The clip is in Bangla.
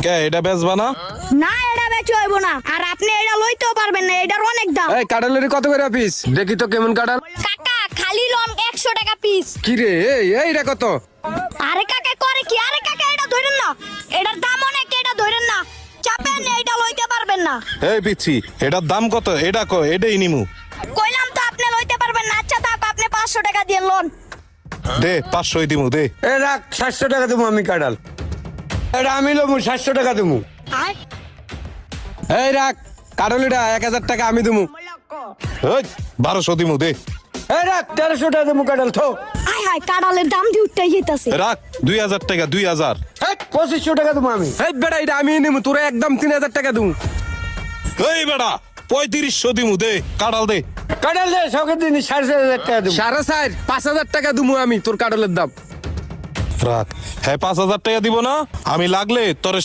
কে এটা বেচবা না? না এটা বেচে হইব না, আর আপনি এটা লইতেও পারবেন না, এটার অনেক দাম। এই কাঁঠালের কত করে পিস? দেখি তো কেমন কাঁঠাল। কাকা খালি লন 100 টাকা পিস। কি রে এইটা কত? আরে কাকা করে কি? আরে কাকা এটা ধরেন না, এটার দাম অনেক, এটা ধরেন না, চাপেন না, এটা লইতে পারবেন না। এই পিচ্ছি, এটার দাম কত? এটা এটাই নিমু। কইলাম তো আপনি লইতে পারবেন না। আচ্ছা থাক, আপনি 500 টাকা দিয়ে লন। দে 500 দিমু দে। এ রাখ 700 টাকা দেবো আমি কাঁঠাল। এটা আমি লমু 700 টাকা দেবো। এই রাখ কাঁঠাল, এটা 1000 টাকা আমি দেবো। এই 1200 দিমু দে। এই রাখ 1300 টাকা দেবো কাঁঠাল থো। আয় হায়, কাঁঠালের দাম দিয়ে উঠতে যেতেছে। রাখ 2000 টাকা 2000। এই 2500 টাকা দেবো আমি। এই বেটা এটা আমি নেবো, তোরা একদম 3000 টাকা দেবো। এই বেটা 3500 দিমু দে, কাঁঠাল দে। কাঁঠাল দে সকের দিন 4500 টাকা দেবো। 4.5 5000 টাকা দেবো আমি তোর কাঁঠালের দাম। রাখ, হ্যাঁ 5000 টাকা দিব না, আমি লাগলে তোর